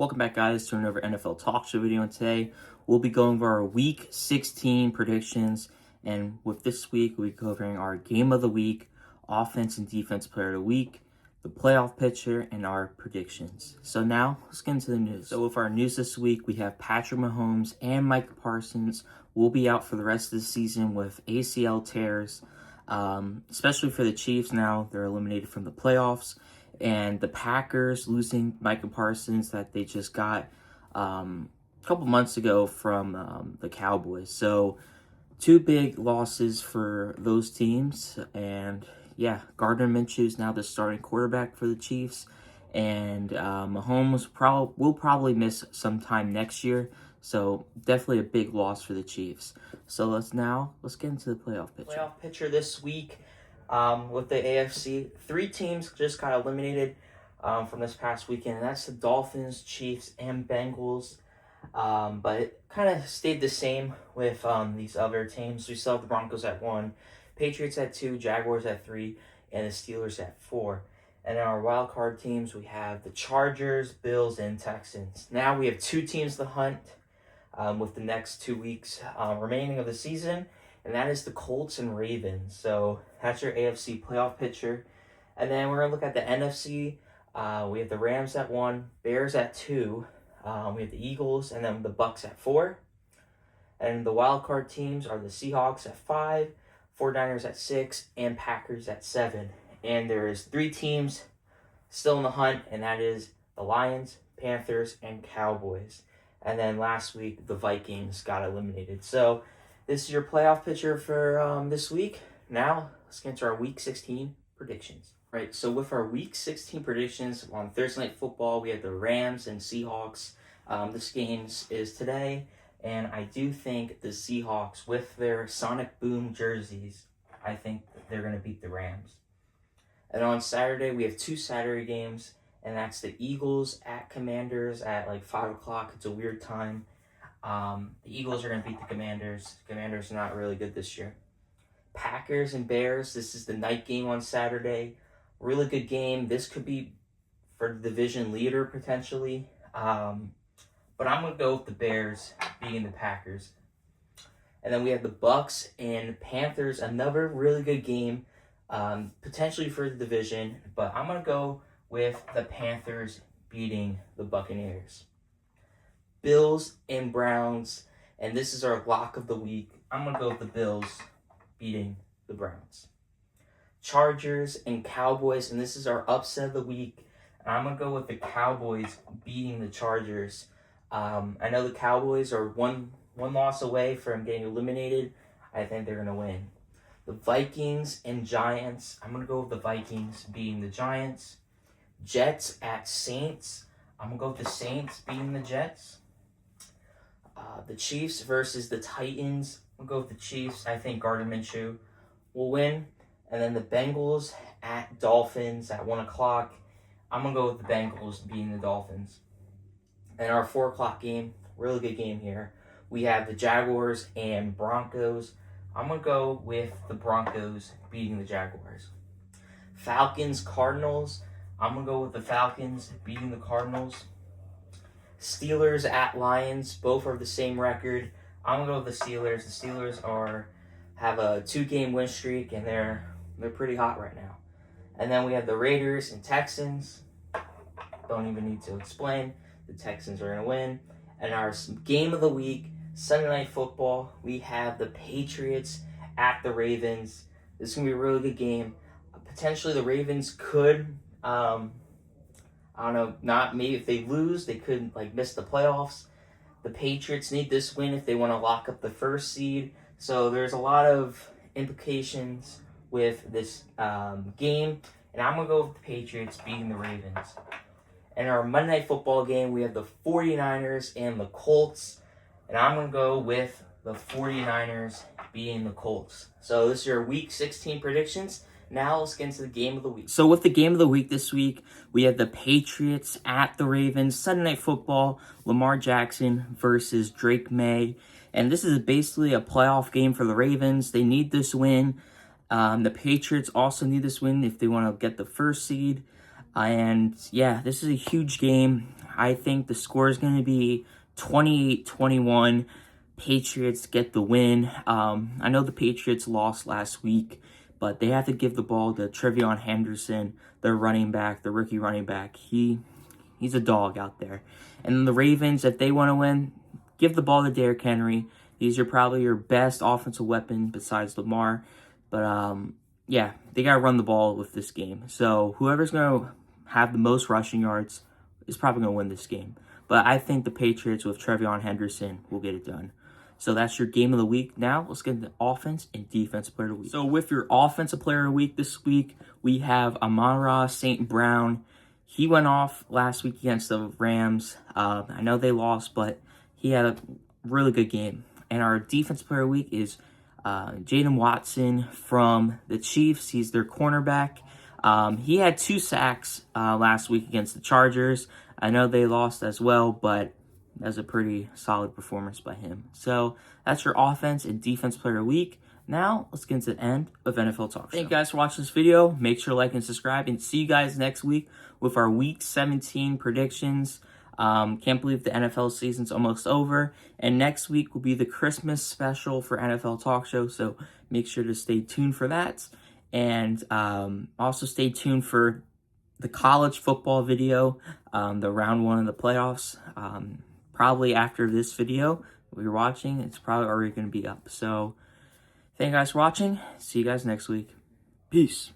Welcome back, guys, to another NFL Talk Show video. And today we'll be going over our Week 16 predictions. And with this week, we'll be covering our Game of the Week, Offense and Defense Player of the Week, the Playoff Pitcher, and our predictions. So now, let's get into the news. So with our news this week, we have Patrick Mahomes and Micah Parsons will be out for the rest of the season with ACL tears, especially for the Chiefs now. They're eliminated from the playoffs. And the Packers losing Micah Parsons that they just got a couple months ago from the Cowboys. So two big losses for those teams. And yeah, Gardner Minshew is now the starting quarterback for the Chiefs. And Mahomes will probably miss some time next year. So definitely a big loss for the Chiefs. So let's get into the playoff picture. Playoff picture this week. With the AFC, 3 teams just got eliminated from this past weekend, and that's the Dolphins, Chiefs, and Bengals. But it kind of stayed the same with these other teams. We still have the Broncos at 1, Patriots at 2, Jaguars at 3, and the Steelers at 4. And in our wild card teams, we have the Chargers, Bills, and Texans. Now we have 2 teams to hunt with the next 2 weeks remaining of the season. And that is the Colts and Ravens. So that's your AFC playoff picture. And then we're going to look at the NFC. We have the Rams at 1, Bears at 2. We have the Eagles and then the Bucks at 4. And the wild card teams are the Seahawks at 5, 49ers at 6, and Packers at 7. And there is 3 teams still in the hunt, and that is the Lions, Panthers, and Cowboys. And then last week, the Vikings got eliminated. So this is your playoff picture for this week. Now, let's get into our Week 16 predictions. Right, so with our Week 16 predictions on Thursday Night Football, we have the Rams and Seahawks. This game is today, and I do think the Seahawks, with their Sonic Boom jerseys, I think they're going to beat the Rams. And on Saturday, we have 2 Saturday games, and that's the Eagles at Commanders at like 5 o'clock. It's a weird time. The Eagles are going to beat the Commanders. Commanders are not really good this year. Packers and Bears. This is the night game on Saturday. Really good game. This could be for the division leader potentially. But I'm going to go with the Bears beating the Packers. And then we have the Bucks and Panthers. Another really good game. Potentially for the division. But I'm going to go with the Panthers beating the Buccaneers. Bills and Browns, and this is our lock of the week. I'm going to go with the Bills beating the Browns. Chargers and Cowboys, and this is our upset of the week. And I'm going to go with the Cowboys beating the Chargers. I know the Cowboys are one loss away from getting eliminated. I think they're going to win. The Vikings and Giants, I'm going to go with the Vikings beating the Giants. Jets at Saints, I'm going to go with the Saints beating the Jets. The Chiefs versus the Titans. We'll go with the Chiefs. I think Gardner Minshew will win. And then the Bengals at Dolphins at 1 o'clock. I'm going to go with the Bengals beating the Dolphins. And our 4 o'clock game, really good game here. We have the Jaguars and Broncos. I'm going to go with the Broncos beating the Jaguars. Falcons, Cardinals. I'm going to go with the Falcons beating the Cardinals. Steelers at Lions, both are the same record. I'm gonna go with the Steelers. The Steelers have a 2-game win streak, and they're pretty hot right now. And then we have the Raiders and Texans. Don't even need to explain. The Texans are gonna win. And our game of the week, Sunday Night Football, we have the Patriots at the Ravens. This is gonna be a really good game. Potentially, the Ravens could. I don't know, not maybe if they lose, they could miss the playoffs. The Patriots need this win if they want to lock up the first seed. So there's a lot of implications with this game. And I'm going to go with the Patriots beating the Ravens. In our Monday Night Football game, we have the 49ers and the Colts. And I'm going to go with the 49ers beating the Colts. So this is your Week 16 predictions. Now let's get into the game of the week. So with the game of the week this week, we have the Patriots at the Ravens. Sunday Night Football, Lamar Jackson versus Drake May. And this is basically a playoff game for the Ravens. They need this win. The Patriots also need this win if they want to get the first seed. And yeah, this is a huge game. I think the score is going to be 28-21. Patriots get the win. I know the Patriots lost last week, but they have to give the ball to Trevion Henderson, their running back, the rookie running back. He's a dog out there. And then the Ravens, if they want to win, give the ball to Derrick Henry. These are probably your best offensive weapon besides Lamar. But yeah, they got to run the ball with this game. So whoever's going to have the most rushing yards is probably going to win this game. But I think the Patriots with Trevion Henderson will get it done. So that's your game of the week. Now let's get into offense and defensive player of the week. So with your offensive player of the week this week, we have Amon-Ra St. Brown. He went off last week against the Rams. I know they lost, but he had a really good game. And our defensive player of the week is Jaden Watson from the Chiefs. He's their cornerback. He had 2 sacks last week against the Chargers. I know they lost as well, but that was a pretty solid performance by him. So that's your offense and defense player of the week. Now, let's get into the end of NFL Talk Show. Thank you guys for watching this video. Make sure to like and subscribe, and see you guys next week with our Week 17 predictions. Can't believe the NFL season's almost over. And next week will be the Christmas special for NFL Talk Show, so make sure to stay tuned for that. And also stay tuned for the college football video, the round 1 of the playoffs. Probably after this video you're watching, it's probably already going to be up. So thank you guys for watching. See you guys next week. Peace.